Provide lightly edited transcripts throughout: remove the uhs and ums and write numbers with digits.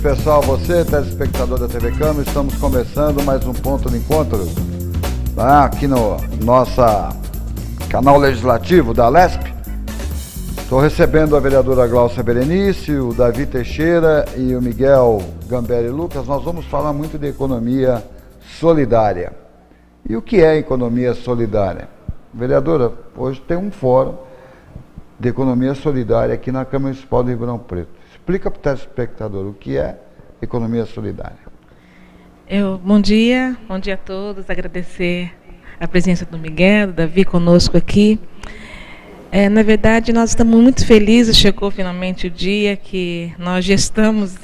pessoal, você, telespectador da TV Câmara, estamos começando mais um Ponto de Encontro, tá? Aqui no nosso canal legislativo da Lesp. Estou recebendo a vereadora Glaucia Berenice, o Davi Teixeira e o Miguel Gamberi Lucas. Nós vamos falar muito de economia solidária. E o que é economia solidária? Vereadora, hoje tem um fórum de economia solidária aqui na Câmara Municipal de Ribeirão Preto. Explica para o telespectador o que é economia solidária. Bom dia a todos. Agradecer a presença do Miguel, do Davi conosco aqui. Na verdade, nós estamos muito felizes. Chegou finalmente o dia que nós já estamos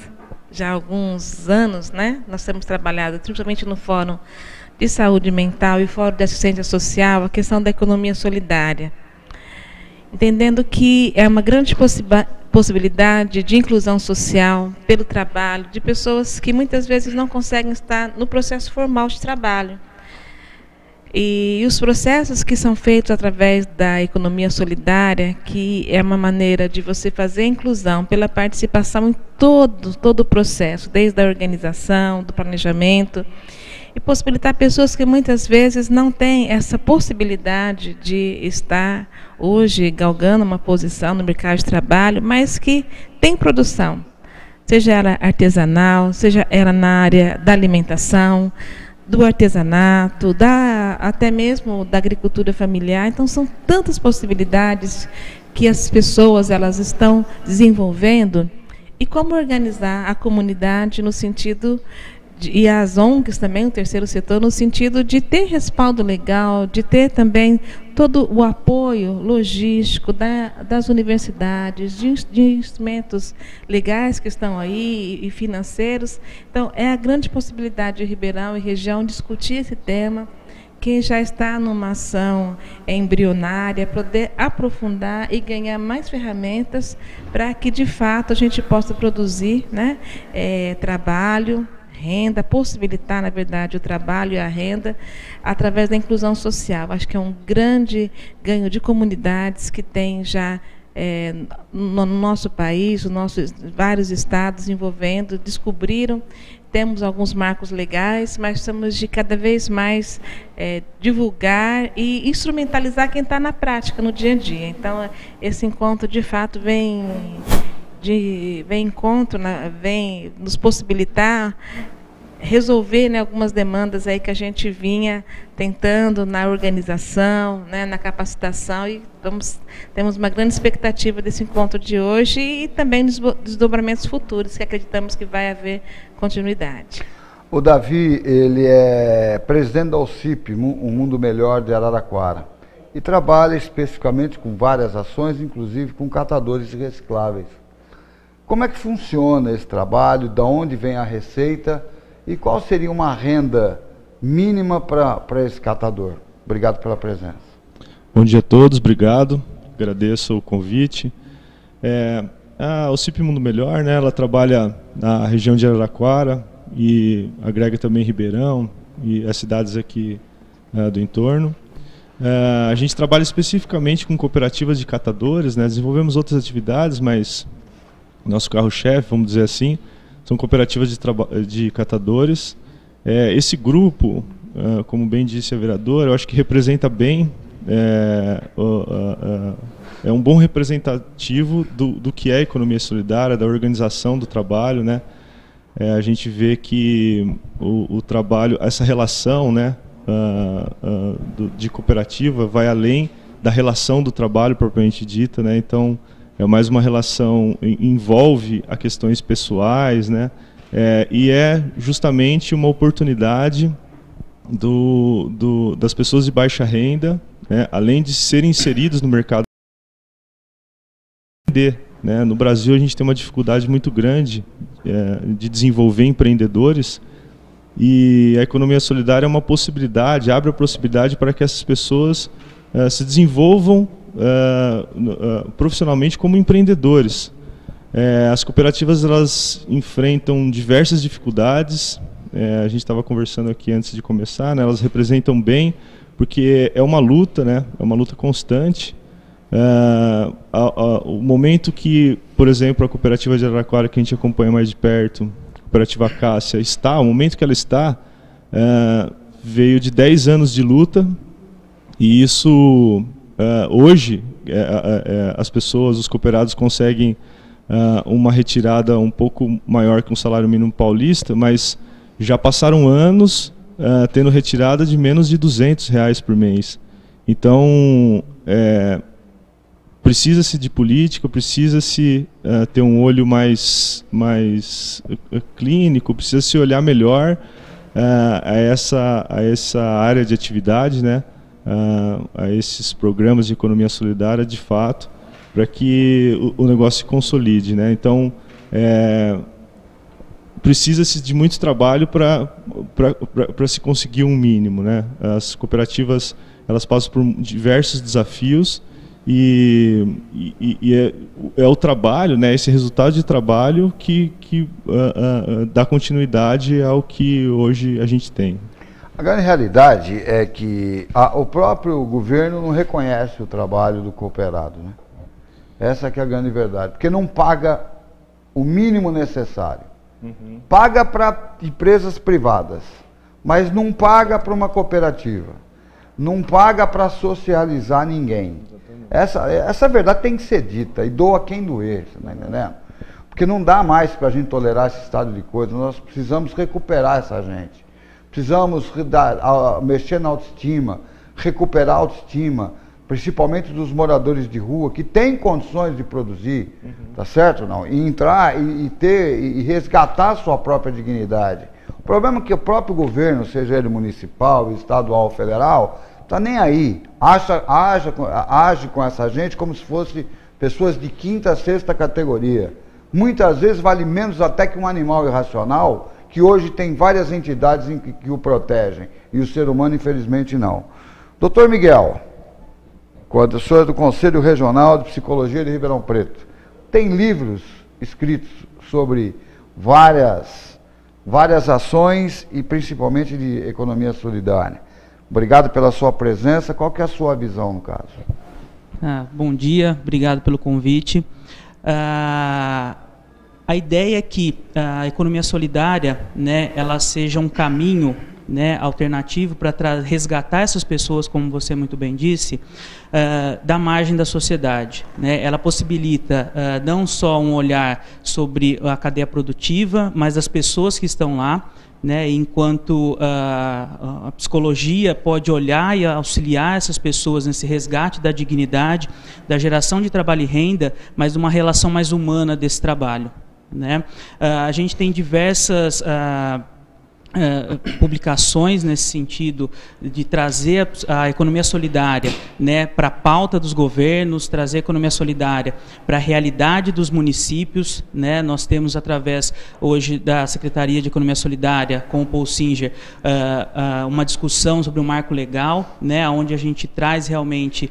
há alguns anos, né? Nós temos trabalhado, principalmente no Fórum de Saúde Mental e Fórum de Assistência Social, a questão da economia solidária, entendendo que é uma grande possibilidade de inclusão social pelo trabalho de pessoas que muitas vezes não conseguem estar no processo formal de trabalho. E os processos que são feitos através da economia solidária, que é uma maneira de você fazer a inclusão pela participação em todo o processo, desde a organização, do planejamento, e possibilitar pessoas que muitas vezes não têm essa possibilidade de estar hoje galgando uma posição no mercado de trabalho, mas que tem produção, seja ela artesanal, seja ela na área da alimentação, do artesanato, até mesmo da agricultura familiar. Então são tantas possibilidades que as pessoas elas estão desenvolvendo, e como organizar a comunidade no sentido e as ONGs também, o terceiro setor, no sentido de ter respaldo legal, de ter também todo o apoio logístico das universidades, de instrumentos legais que estão aí e financeiros. Então, é a grande possibilidade de Ribeirão e região discutir esse tema, que já está numa ação embrionária, poder aprofundar e ganhar mais ferramentas para que, de fato, a gente possa produzir, né, trabalho, renda, possibilitar, na verdade, o trabalho e a renda através da inclusão social. Acho que é um grande ganho de comunidades que tem já no nosso país, vários estados envolvendo, descobriram. Temos alguns marcos legais, mas estamos de cada vez mais divulgar e instrumentalizar quem está na prática, no dia a dia. Então, esse encontro, de fato, vem nos possibilitar resolver, né, algumas demandas aí que a gente vinha tentando na organização, né, na capacitação, e temos uma grande expectativa desse encontro de hoje e também dos desdobramentos futuros, que acreditamos que vai haver continuidade. O Davi, ele é presidente da OCIP, Um Mundo Melhor de Araraquara, e trabalha especificamente com várias ações, inclusive com catadores recicláveis. Como é que funciona esse trabalho? De onde vem a receita? E qual seria uma renda mínima para esse catador? Obrigado pela presença. Bom dia a todos, obrigado. Agradeço o convite. A OCIP Mundo Melhor, né, ela trabalha na região de Araraquara e agrega também Ribeirão e as cidades aqui do entorno. A gente trabalha especificamente com cooperativas de catadores, né, desenvolvemos outras atividades, mas nosso carro-chefe, vamos dizer assim, são cooperativas de catadores. Esse grupo, como bem disse a vereadora, eu acho que representa bem, é um bom representativo do que é a economia solidária, da organização do trabalho, né? A gente vê que o trabalho, essa relação, né, de cooperativa vai além da relação do trabalho propriamente dita, né? Então, é mais uma relação, envolve a questões pessoais, né? E é justamente uma oportunidade das pessoas de baixa renda, né? Além de serem inseridos no mercado, né? No Brasil a gente tem uma dificuldade muito grande de desenvolver empreendedores, e a economia solidária é uma possibilidade, abre a possibilidade para que essas pessoas se desenvolvam profissionalmente como empreendedores. As cooperativas elas enfrentam diversas dificuldades, a gente estava conversando aqui antes de começar, né, elas representam bem, porque é uma luta, né, é uma luta constante. O momento que, por exemplo, a cooperativa de Araraquara, que a gente acompanha mais de perto, cooperativa Cássia está, o momento que ela está, veio de 10 anos de luta, e isso, hoje, as pessoas, os cooperados conseguem uma retirada um pouco maior que um salário mínimo paulista, mas já passaram anos tendo retirada de menos de R$200 por mês. Então, precisa-se de política, precisa-se ter um olho mais clínico, precisa-se olhar melhor a essa área de atividade, né? A esses programas de economia solidária, de fato, para que o negócio se consolide, né? Então, precisa-se de muito trabalho para se conseguir um mínimo, né? As cooperativas, elas passam por diversos desafios, e é o trabalho, né, esse resultado de trabalho que dá continuidade ao que hoje a gente tem. A grande realidade é que o próprio governo não reconhece o trabalho do cooperado, né? Essa que é a grande verdade, porque não paga o mínimo necessário. Paga para empresas privadas, mas não paga para uma cooperativa. Não paga para socializar ninguém. Essa verdade tem que ser dita, e doa quem doer, você está entendendo? Porque não dá mais para a gente tolerar esse estado de coisas, nós precisamos recuperar essa gente. Precisamos mexer na autoestima, recuperar a autoestima, principalmente dos moradores de rua, que têm condições de produzir, tá certo ou não? E entrar e resgatar a sua própria dignidade. O problema é que o próprio governo, seja ele municipal, estadual ou federal, está nem aí, age com essa gente como se fosse pessoas de quinta, sexta categoria. Muitas vezes vale menos até que um animal irracional, que hoje tem várias entidades que o protegem, e o ser humano, infelizmente, não. Doutor Miguel, o senhor é do Conselho Regional de Psicologia de Ribeirão Preto, tem livros escritos sobre várias ações e principalmente de economia solidária. Obrigado pela sua presença. Qual que é a sua visão no caso? Bom dia, obrigado pelo convite. A ideia é que a economia solidária, né, ela seja um caminho, né, alternativo para resgatar essas pessoas, como você muito bem disse, da margem da sociedade, né? Ela possibilita não só um olhar sobre a cadeia produtiva, mas das pessoas que estão lá, né? Enquanto a psicologia pode olhar e auxiliar essas pessoas nesse resgate da dignidade, da geração de trabalho e renda, mas de uma relação mais humana desse trabalho, né? A gente tem diversas publicações nesse sentido de trazer a economia solidária, né, para a pauta dos governos, trazer a economia solidária para a realidade dos municípios, né? Nós temos, através hoje da Secretaria de Economia Solidária com o Paul Singer, uma discussão sobre o marco legal, né, onde a gente traz realmente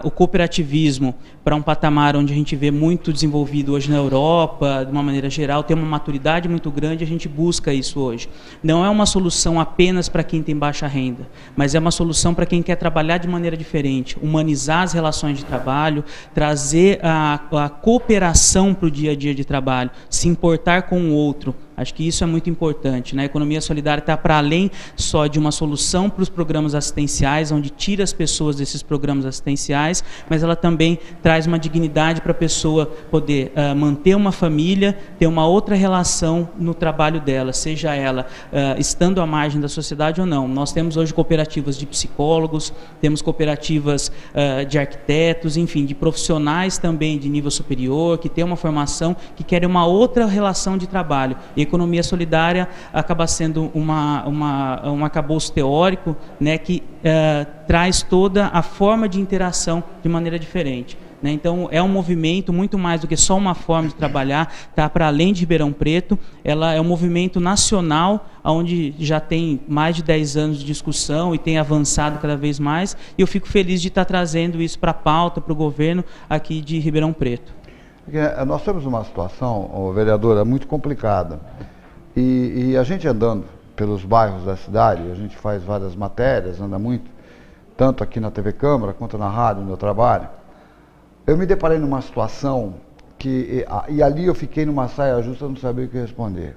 o cooperativismo para um patamar onde a gente vê muito desenvolvido hoje na Europa, de uma maneira geral, tem uma maturidade muito grande, a gente busca isso hoje. Não é uma solução apenas para quem tem baixa renda, mas é uma solução para quem quer trabalhar de maneira diferente, humanizar as relações de trabalho, trazer a cooperação para o dia a dia de trabalho, se importar com o outro. Acho que isso é muito importante, né? A economia solidária está para além só de uma solução para os programas assistenciais, onde tira as pessoas desses programas assistenciais, mas ela também traz uma dignidade para a pessoa poder manter uma família, ter uma outra relação no trabalho dela, seja ela estando à margem da sociedade ou não. Nós temos hoje cooperativas de psicólogos, temos cooperativas de arquitetos, enfim, de profissionais também de nível superior, que têm uma formação, que querem uma outra relação de trabalho. E a economia solidária acaba sendo um arcabouço teórico, né, que traz toda a forma de interação de maneira diferente. Né? Então, é um movimento muito mais do que só uma forma de trabalhar, tá para além de Ribeirão Preto. Ela é um movimento nacional, onde já tem mais de 10 anos de discussão e tem avançado cada vez mais. E eu fico feliz de estar trazendo isso para a pauta, para o governo aqui de Ribeirão Preto. Nós temos uma situação, vereadora, muito complicada. E a gente andando pelos bairros da cidade, a gente faz várias matérias, anda muito, tanto aqui na TV Câmara quanto na rádio, no meu trabalho. Eu me deparei numa situação e ali eu fiquei numa saia justa, não sabia o que responder.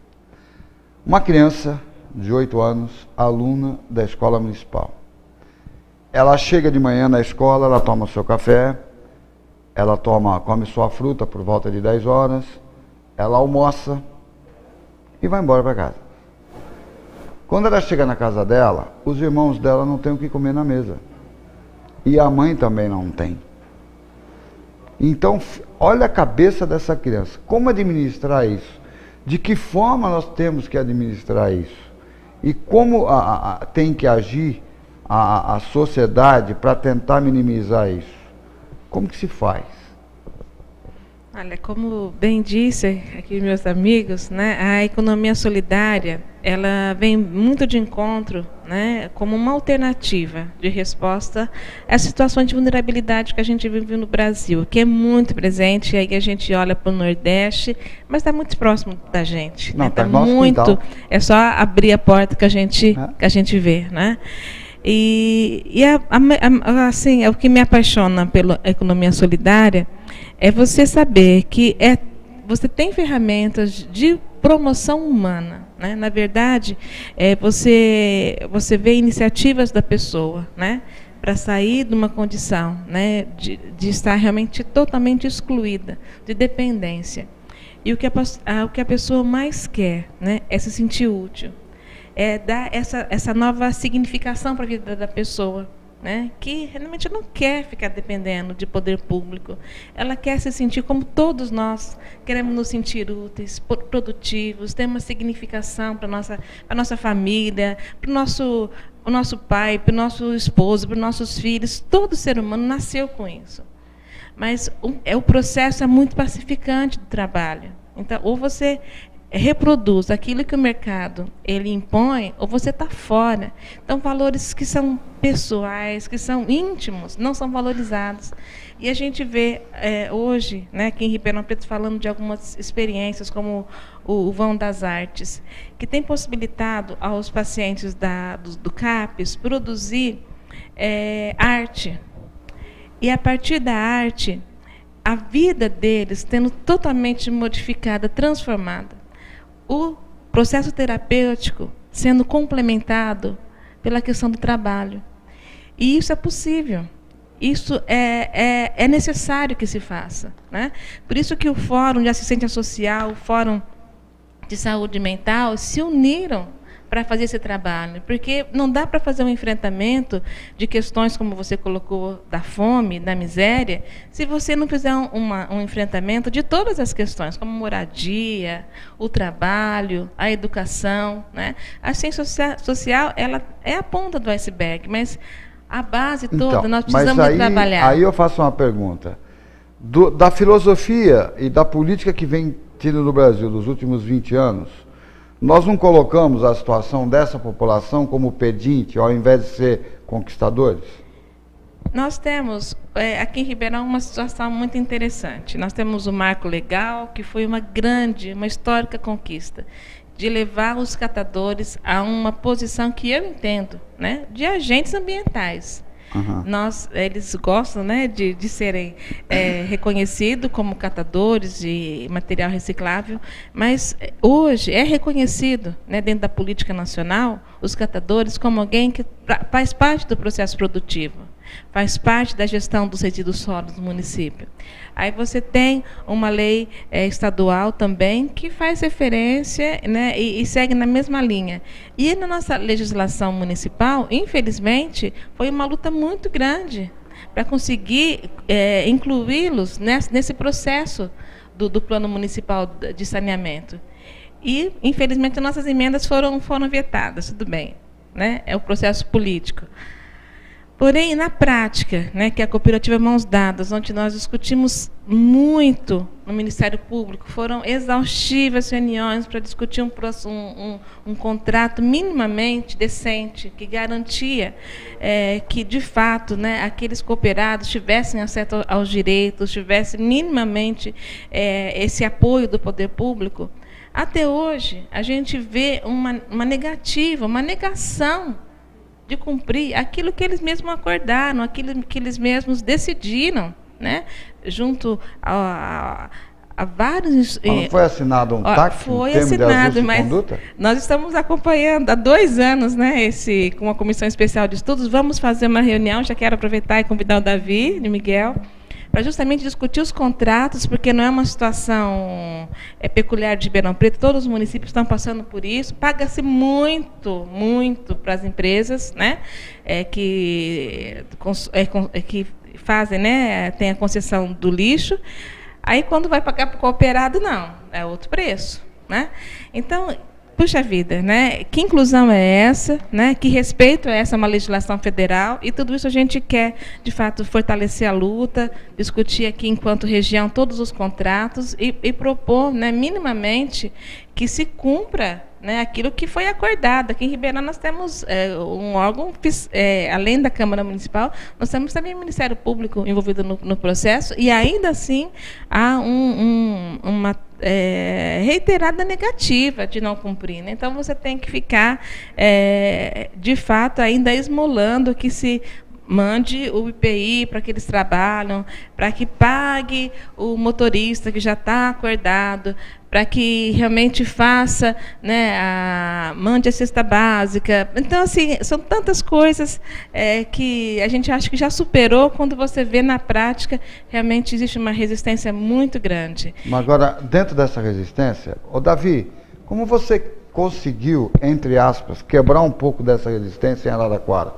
Uma criança de 8 anos, aluna da escola municipal. Ela chega de manhã na escola, ela toma seu café, ela come sua fruta por volta de 10 horas, ela almoça e vai embora para casa. Quando ela chega na casa dela, os irmãos dela não têm o que comer na mesa. E a mãe também não tem. Então, olha a cabeça dessa criança. Como administrar isso? De que forma nós temos que administrar isso? E como tem que agir a sociedade para tentar minimizar isso? Como que se faz? Olha, como bem disse aqui meus amigos, né, a economia solidária, ela vem muito de encontro, né, como uma alternativa de resposta às situações de vulnerabilidade que a gente vive no Brasil, que é muito presente, e aí a gente olha para o Nordeste, mas está muito próximo da gente. Não, né, tá muito, quintal. é só abrir a porta que a gente vê, né? Assim, é o que me apaixona pela economia solidária é você saber que você tem ferramentas de promoção humana, né? Na verdade, você vê iniciativas da pessoa, né? Para sair de uma condição, né? De estar realmente totalmente excluída, de dependência. E o que a pessoa mais quer, né? É se sentir útil. É dar essa nova significação para a vida da pessoa, né? Que realmente não quer ficar dependendo de poder público. Ela quer se sentir como todos nós queremos nos sentir úteis, produtivos, ter uma significação para a nossa família, para o nosso pai, para o nosso esposo, para os nossos filhos. Todo ser humano nasceu com isso. Mas o processo é muito pacificante do trabalho. Então, ou você reproduz aquilo que o mercado ele impõe, ou você está fora. Então, valores que são pessoais, que são íntimos, não são valorizados. E a gente vê hoje, né, aqui em Ribeirão Preto, falando de algumas experiências, como o Vão das Artes, que tem possibilitado aos pacientes do CAPES produzir arte. E, a partir da arte, a vida deles tendo totalmente modificada, transformada. O processo terapêutico sendo complementado pela questão do trabalho. E isso é possível. Isso é necessário que se faça, né? Por isso que o Fórum de Assistência Social, o Fórum de Saúde Mental, se uniram para fazer esse trabalho, porque não dá para fazer um enfrentamento de questões, como você colocou, da fome, da miséria, se você não fizer um enfrentamento de todas as questões, como moradia, o trabalho, a educação, né? A ciência social ela é a ponta do iceberg, mas a base toda então, nós precisamos de trabalhar. Aí eu faço uma pergunta. Da filosofia e da política que vem tendo no Brasil nos últimos 20 anos, nós não colocamos a situação dessa população como pedinte, ao invés de ser conquistadores? Nós temos, aqui em Ribeirão, uma situação muito interessante. Nós temos o marco legal, que foi uma histórica conquista, de levar os catadores a uma posição que eu entendo, né, de agentes ambientais. Uhum. Eles gostam, né, de serem reconhecidos como catadores de material reciclável, mas hoje é reconhecido, né, dentro da política nacional, os catadores como alguém que faz parte do processo produtivo, faz parte da gestão dos resíduos sólidos do município. Aí você tem uma lei estadual também que faz referência, né, e segue na mesma linha. E na nossa legislação municipal, infelizmente, foi uma luta muito grande para conseguir incluí-los nesse processo do plano municipal de saneamento. E, infelizmente, nossas emendas foram vetadas, tudo bem, né? É o processo político. Porém, na prática, né, que é a cooperativa Mãos Dadas, onde nós discutimos muito no Ministério Público, foram exaustivas reuniões para discutir um contrato minimamente decente, que garantia que, de fato, né, aqueles cooperados tivessem acesso aos direitos, tivessem minimamente esse apoio do poder público. Até hoje, a gente vê uma negativa, uma negação de cumprir aquilo que eles mesmos acordaram, aquilo que eles mesmos decidiram, né, junto há vários... Não foi assinado um TAC? Foi assinado, mas nós estamos acompanhando há 2 anos, né, com uma comissão especial de estudos. Vamos fazer uma reunião, já quero aproveitar e convidar o Davi, de Miguel, para justamente discutir os contratos, porque não é uma situação peculiar de Ribeirão Preto, todos os municípios estão passando por isso, paga-se muito, muito para as empresas, né, que fazem, né, tem a concessão do lixo, aí quando vai pagar para o cooperado, não, é outro preço, né? Então, puxa vida, né? Que inclusão é essa, né? Que respeito é essa, uma legislação federal, e tudo isso a gente quer, de fato, fortalecer a luta, discutir aqui, enquanto região, todos os contratos e propor, né, minimamente, que se cumpra, né, aquilo que foi acordado. Aqui em Ribeirão nós temos um órgão, além da Câmara Municipal, nós temos também o Ministério Público envolvido no processo, e ainda assim há uma reiterada negativa de não cumprir, né? Então você tem que ficar, de fato, ainda esmolando que se mande o IPI para que eles trabalham, para que pague o motorista que já está acordado, para que realmente faça, né, mande a cesta básica. Então, assim, são tantas coisas que a gente acha que já superou, quando você vê na prática, realmente existe uma resistência muito grande. Mas agora, dentro dessa resistência, Davi, como você conseguiu, entre aspas, quebrar um pouco dessa resistência em Araraquara?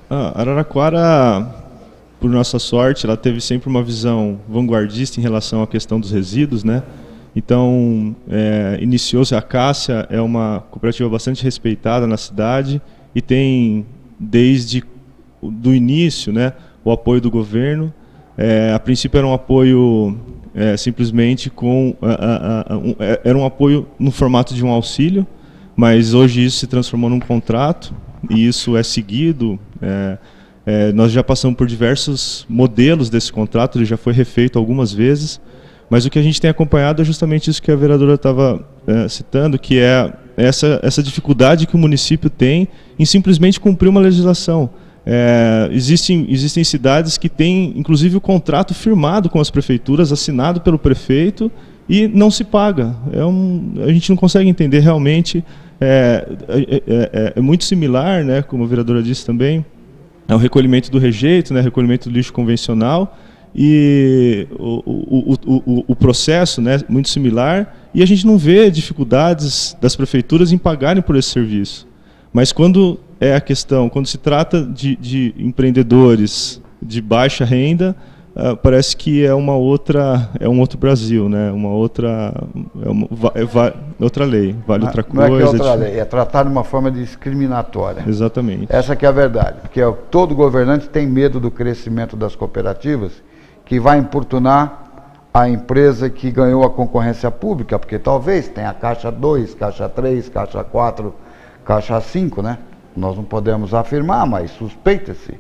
Araraquara, por nossa sorte, ela teve sempre uma visão vanguardista em relação à questão dos resíduos, né? Então, iniciou-se a Cássia, é uma cooperativa bastante respeitada na cidade e tem, desde do início, né, o apoio do governo. A princípio era um apoio simplesmente era um apoio no formato de um auxílio, mas hoje isso se transformou num contrato e isso é seguido. Nós já passamos por diversos modelos desse contrato, ele já foi refeito algumas vezes, mas o que a gente tem acompanhado é justamente isso que a vereadora estava citando, que é essa dificuldade que o município tem em simplesmente cumprir uma legislação. Existem cidades que têm, inclusive, o contrato firmado com as prefeituras, assinado pelo prefeito, e não se paga. A gente não consegue entender realmente. É muito similar, né, como a vereadora disse também, ao recolhimento do rejeito, né, recolhimento do lixo convencional, e o processo, né, muito similar, e a gente não vê dificuldades das prefeituras em pagarem por esse serviço. Mas quando quando se trata de empreendedores de baixa renda, parece que é um outro Brasil, né? Outra lei, vale outra coisa. Não é que é outra lei, é tratar de uma forma discriminatória. Exatamente. Essa que é a verdade, porque todo governante tem medo do crescimento das cooperativas, que vai importunar a empresa que ganhou a concorrência pública, porque talvez tenha Caixa 2, Caixa 3, Caixa 4, Caixa 5, né? Nós não podemos afirmar, mas suspeita-se.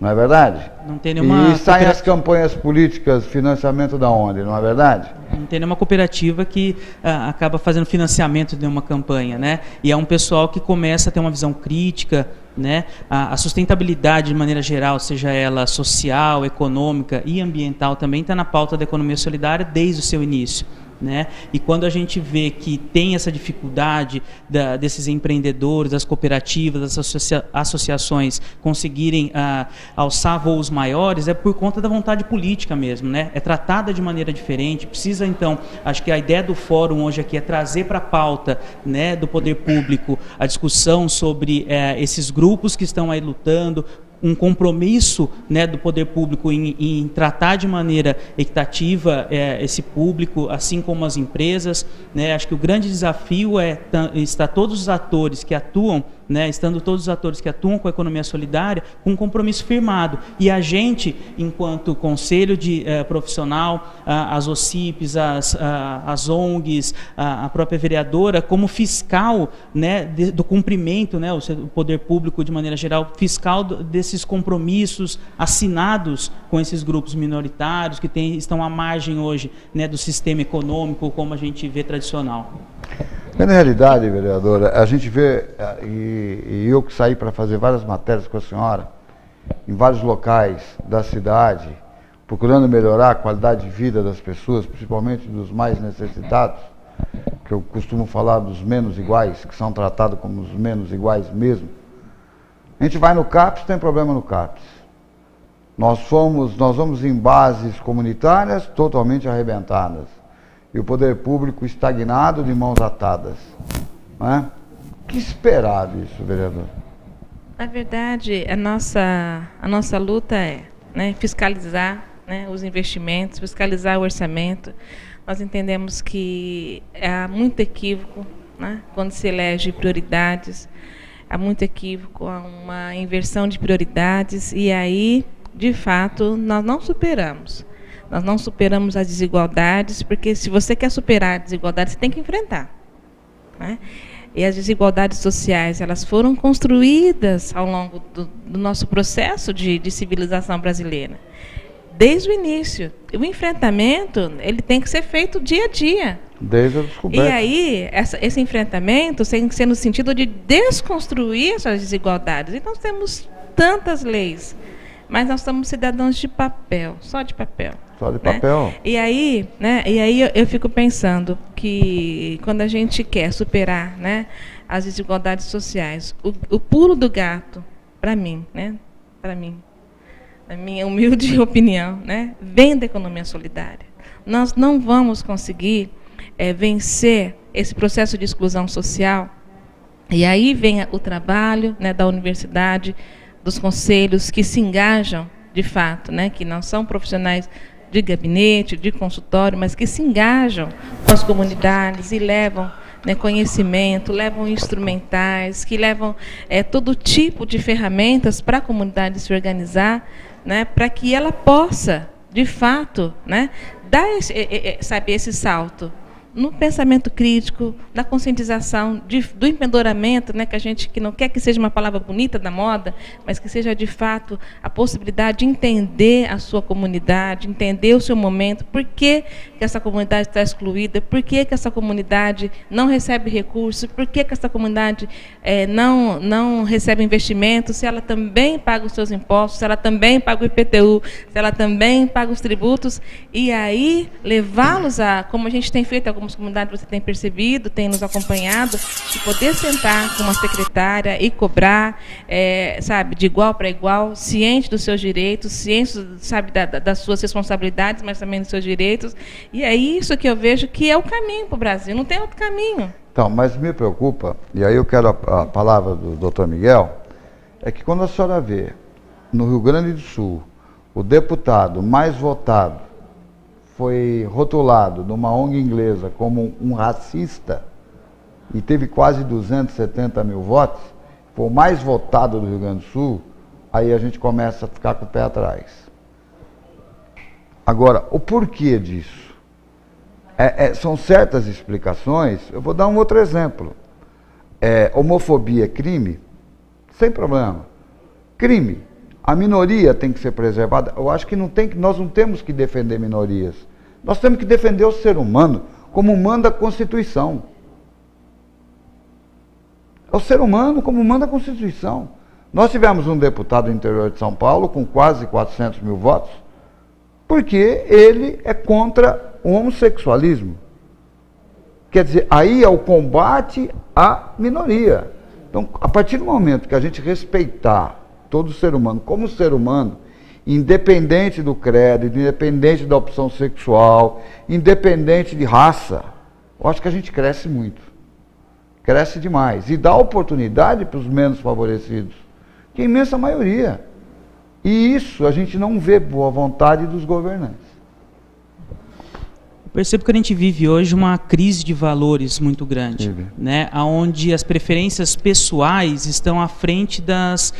Não é verdade? Não tem nenhuma. E saem as campanhas políticas, financiamento da onde, não é verdade? Não tem nenhuma cooperativa que acaba fazendo financiamento de uma campanha, né? E é um pessoal que começa a ter uma visão crítica, né? A sustentabilidade de maneira geral, seja ela social, econômica e ambiental, também está na pauta da economia solidária desde o seu início. Né? E quando a gente vê que tem essa dificuldade desses empreendedores, das cooperativas, das associações conseguirem alçar voos maiores, é por conta da vontade política mesmo, né? É tratada de maneira diferente. Precisa, então, acho que a ideia do fórum hoje aqui é trazer para a pauta, né, do poder público a discussão sobre esses grupos que estão aí lutando, um compromisso, né, do poder público em tratar de maneira equitativa esse público, assim como as empresas, né? Acho que o grande desafio está todos os atores que atuam, né, estando todos os atores que atuam com a economia solidária, com um compromisso firmado. E a gente, enquanto conselho profissional, as OCIPs, as ONGs, a própria vereadora, como fiscal, né, do cumprimento, né, o poder público, de maneira geral, fiscal desses compromissos assinados com esses grupos minoritários que estão à margem hoje, né, do sistema econômico, como a gente vê tradicional. Na realidade, vereadora, a gente vê, e eu que saí para fazer várias matérias com a senhora, em vários locais da cidade, procurando melhorar a qualidade de vida das pessoas, principalmente dos mais necessitados, que eu costumo falar dos menos iguais, que são tratados como os menos iguais mesmo. A gente vai no CAPES, tem problema no CAPES. Nós vamos em bases comunitárias totalmente arrebentadas. E o poder público estagnado, de mãos atadas. Não é? O que esperar disso, vereador? Na verdade, a nossa luta é, né, fiscalizar, né, os investimentos, fiscalizar o orçamento. Nós entendemos que há muito equívoco, né, quando se elege prioridades, há muito equívoco, há uma inversão de prioridades, e aí, de fato, nós não superamos. Nós não superamos as desigualdades, porque se você quer superar a desigualdade, você tem que enfrentar, né? E as desigualdades sociais, elas foram construídas ao longo do nosso processo de civilização brasileira. Desde o início. O enfrentamento, ele tem que ser feito dia a dia. Desde a descoberta. E aí, esse enfrentamento tem que ser no sentido de desconstruir essas desigualdades. Então, nós temos tantas leis, mas nós somos cidadãos de papel, só de papel. Só de papel. Né? E aí eu fico pensando que quando a gente quer superar, né, as desigualdades sociais, o pulo do gato, para mim, né, na minha humilde opinião, né, vem da economia solidária. Nós não vamos conseguir vencer esse processo de exclusão social. E aí vem o trabalho, né, da universidade, dos conselhos que se engajam, de fato, né, que não são profissionais de gabinete, de consultório, mas que se engajam com as comunidades e levam, né, conhecimento, levam instrumentais, que levam todo tipo de ferramentas para a comunidade se organizar, né, para que ela possa, de fato, né, dar esse salto no pensamento crítico, na conscientização do empoderamento, né, que não quer que seja uma palavra bonita da moda, mas que seja de fato a possibilidade de entender a sua comunidade, entender o seu momento, por que essa comunidade está excluída, por que essa comunidade não recebe recursos, por que essa comunidade não recebe investimento, se ela também paga os seus impostos, se ela também paga o IPTU, se ela também paga os tributos, e aí levá-los a, como a gente tem feito algumas comunidades, você tem percebido, tem nos acompanhado, de poder sentar com uma secretária e cobrar, sabe, de igual para igual, ciente dos seus direitos, ciente, sabe, das suas responsabilidades, mas também dos seus direitos. E é isso que eu vejo que é o caminho para o Brasil, não tem outro caminho. Então, mas me preocupa, e aí eu quero a palavra do doutor Miguel, é que quando a senhora vê, no Rio Grande do Sul, o deputado mais votado foi rotulado numa ONG inglesa como um racista e teve quase 270 mil votos, foi o mais votado do Rio Grande do Sul, aí a gente começa a ficar com o pé atrás. Agora, o porquê disso? São certas explicações. Eu vou dar um outro exemplo. Homofobia é crime? Sem problema. Crime. A minoria tem que ser preservada. Eu acho que nós não temos que defender minorias. Nós temos que defender o ser humano, como manda a Constituição. É o ser humano como manda a Constituição. Nós tivemos um deputado do interior de São Paulo com quase 400 mil votos, porque ele é contra o homossexualismo. Quer dizer, aí é o combate à minoria. Então, a partir do momento que a gente respeitar todo ser humano como ser humano, independente do credo, independente da opção sexual, independente de raça, eu acho que a gente cresce muito. Cresce demais. E dá oportunidade para os menos favorecidos, que é a imensa maioria. E isso a gente não vê boa vontade dos governantes. Eu percebo que a gente vive hoje uma crise de valores muito grande, né? Onde as preferências pessoais estão à frente das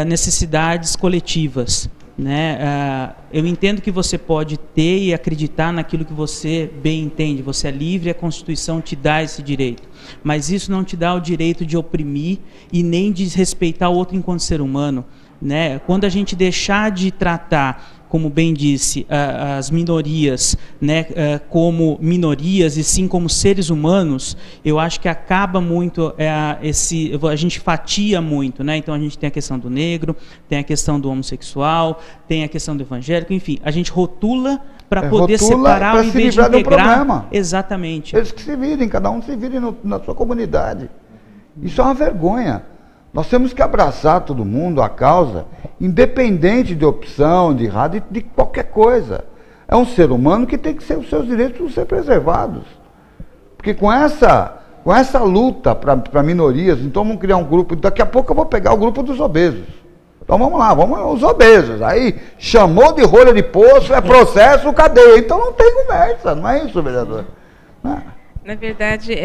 necessidades coletivas. Né? Eu entendo que você pode ter e acreditar naquilo que você bem entende, você é livre, a Constituição te dá esse direito, mas isso não te dá o direito de oprimir e nem de desrespeitar o outro enquanto ser humano. Né? Quando a gente deixar de tratar como bem disse, as minorias, né, como minorias e sim como seres humanos, eu acho que acaba muito, a gente fatia muito, né? Então a gente tem a questão do negro, tem a questão do homossexual, tem a questão do evangélico, enfim, a gente rotula para poder separar ao invés de integrar. Exatamente. Eles que se virem, cada um se vire na sua comunidade. Isso é uma vergonha. Nós temos que abraçar todo mundo, a causa, independente de opção, de rádio, de qualquer coisa. É um ser humano que tem que ser, os seus direitos ser preservados. Porque com essa luta para minorias, então vamos criar um grupo, daqui a pouco eu vou pegar o grupo dos obesos. Então vamos lá, os obesos. Aí chamou de rolha de poço, é processo, cadeia. Então não tem conversa, não é isso, vereador? Na verdade,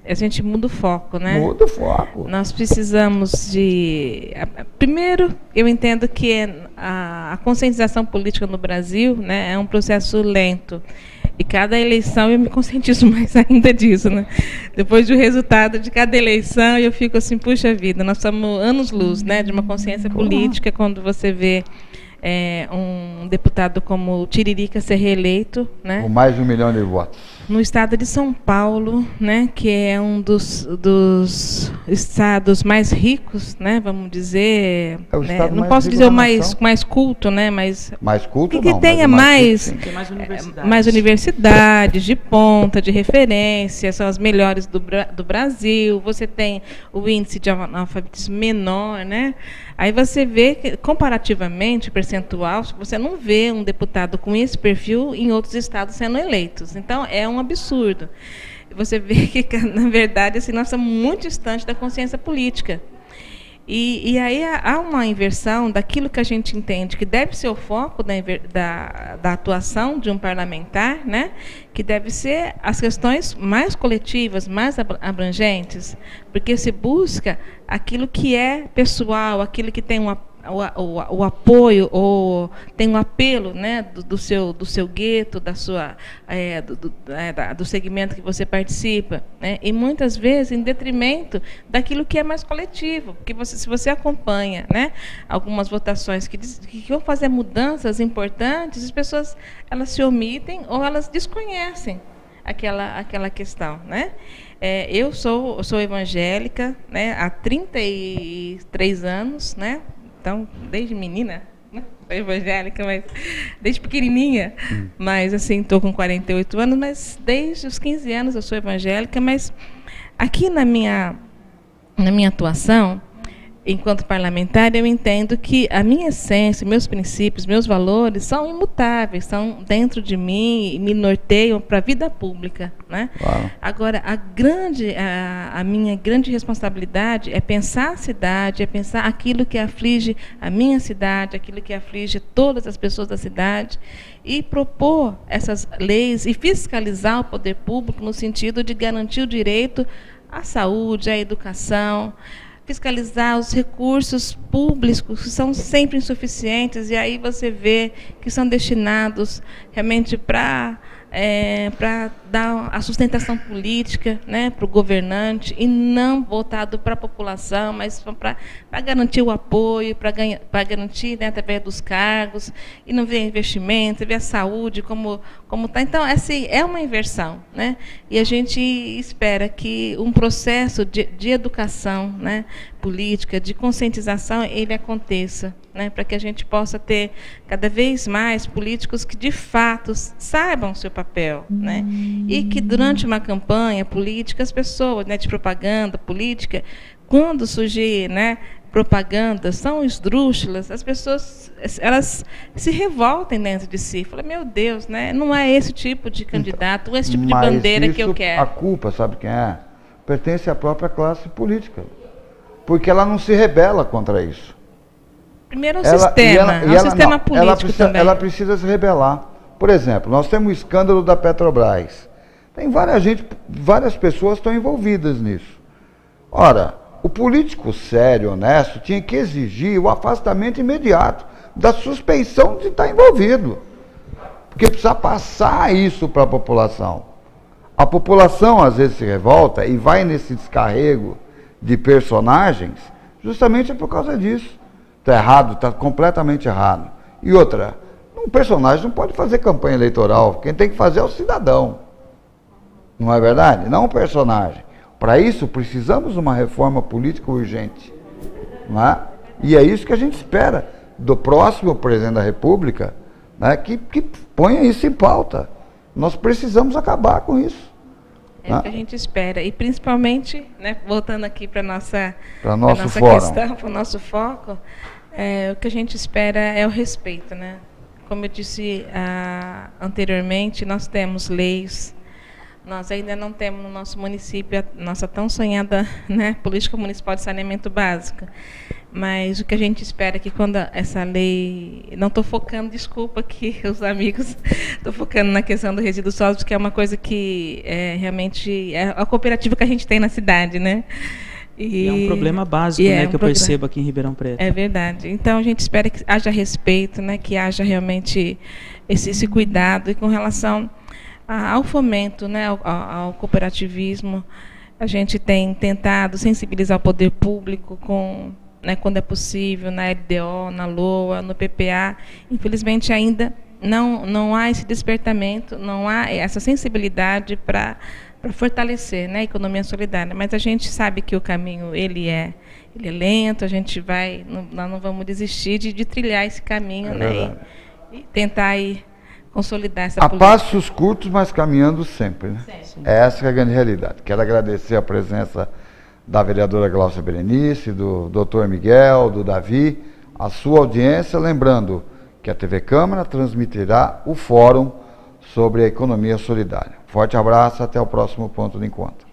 a gente muda o foco, né? Muda o foco. Nós precisamos de... Primeiro, eu entendo que a conscientização política no Brasil, né, é um processo lento. E cada eleição eu me conscientizo mais ainda disso, né? Depois do resultado de cada eleição, eu fico assim, puxa vida, nós somos anos-luz, né, de uma consciência política, quando você vê um deputado como o Tiririca ser reeleito, né? Com mais de 1 milhão de votos. No estado de São Paulo, né, que é um dos estados mais ricos, né, vamos dizer, né, não posso dizer o mais culto, né, mas mais culto que não, tenha mais universidades. Mais universidades de ponta, de referência, são as melhores do Brasil. Você tem o índice de analfabetismo menor, né? Aí você vê que, comparativamente, percentual, você não vê um deputado com esse perfil em outros estados sendo eleitos. Então, é um absurdo. Você vê que, na verdade, assim, nós estamos muito distantes da consciência política. E aí há uma inversão daquilo que a gente entende que deve ser o foco da atuação de um parlamentar, né? Que deve ser as questões mais coletivas, mais abrangentes, porque se busca aquilo que é pessoal, aquilo que tem o apoio, ou tem um apelo, né, do seu gueto, do segmento que você participa, né, e muitas vezes em detrimento daquilo que é mais coletivo, porque se você acompanha, né, algumas votações que vão fazer mudanças importantes, as pessoas elas se omitem ou elas desconhecem aquela questão, né? Eu sou evangélica, né, há 33 anos, né? Então, desde menina, né? Sou evangélica, mas desde pequenininha, mas assim, estou com 48 anos, mas desde os 15 anos eu sou evangélica, mas aqui na minha atuação, enquanto parlamentar, eu entendo que a minha essência, meus princípios, meus valores são imutáveis, são dentro de mim e me norteiam para a vida pública, né? Claro. Agora, a minha grande responsabilidade é pensar a cidade, é pensar aquilo que aflige a minha cidade, aquilo que aflige todas as pessoas da cidade, e propor essas leis e fiscalizar o poder público no sentido de garantir o direito à saúde, à educação, fiscalizar os recursos públicos que são sempre insuficientes, e aí você vê que são destinados realmente para dar a sustentação política, né, para o governante, e não voltado para a população, mas para garantir o apoio, para garantir, né, através dos cargos, e não ver investimento, você vê a saúde como está. Então, assim, é uma inversão, né? E a gente espera que um processo de educação, né, política, de conscientização, ele aconteça, né, para que a gente possa ter cada vez mais políticos que de fato saibam o seu papel, né, e que durante uma campanha política as pessoas, né, de propaganda política, quando surgir, né, propaganda são esdrúxulas, as pessoas elas se revoltem dentro de si, falam, meu Deus, né, não é esse tipo de candidato, ou esse tipo de bandeira que eu quero. A culpa, sabe quem é? Pertence à própria classe política, porque ela não se rebela contra isso. Primeiro o sistema político também. Ela precisa se rebelar. Por exemplo, nós temos o escândalo da Petrobras. Tem várias pessoas estão envolvidas nisso. Ora, o político sério, honesto, tinha que exigir o afastamento imediato, da suspeição de estar envolvido. Porque precisa passar isso para a população. A população às vezes se revolta e vai nesse descarrego de personagens justamente por causa disso. Está errado, está completamente errado. E outra, O personagem não pode fazer campanha eleitoral, quem tem que fazer é o cidadão. Não é verdade? Não o personagem. Para isso, precisamos de uma reforma política urgente. Não é? E é isso que a gente espera do próximo presidente da República, né, que ponha isso em pauta. Nós precisamos acabar com isso. É o que a gente espera. E principalmente, né, voltando aqui para a nossa questão, para o nosso foco, o que a gente espera é o respeito. Né? Como eu disse anteriormente, nós temos leis. Nós ainda não temos no nosso município a nossa tão sonhada, né, política municipal de saneamento básico. Mas o que a gente espera é que quando essa lei... Não estou focando, desculpa aqui os amigos, estou focando na questão do resíduo sólido, que é uma coisa que realmente é a cooperativa que a gente tem na cidade, né? E é um problema básico, né, que eu percebo aqui em Ribeirão Preto. É verdade. Então a gente espera que haja respeito, né, que haja realmente esse cuidado. E com relação ao fomento, né, ao cooperativismo, a gente tem tentado sensibilizar o poder público quando é possível, na LDO, na LOA, no PPA. Infelizmente ainda não há esse despertamento, não há essa sensibilidade para fortalecer, né, a economia solidária. Mas a gente sabe que o caminho ele é lento, nós não vamos desistir de trilhar esse caminho, né, e tentar consolidar essa política. A passos curtos, mas caminhando sempre. Né? Essa é a grande realidade. Quero agradecer a presença da vereadora Glaucia Berenice, do Dr. Miguel, do Davi, a sua audiência, lembrando que a TV Câmara transmitirá o fórum sobre a economia solidária. Forte abraço, até o próximo ponto de encontro.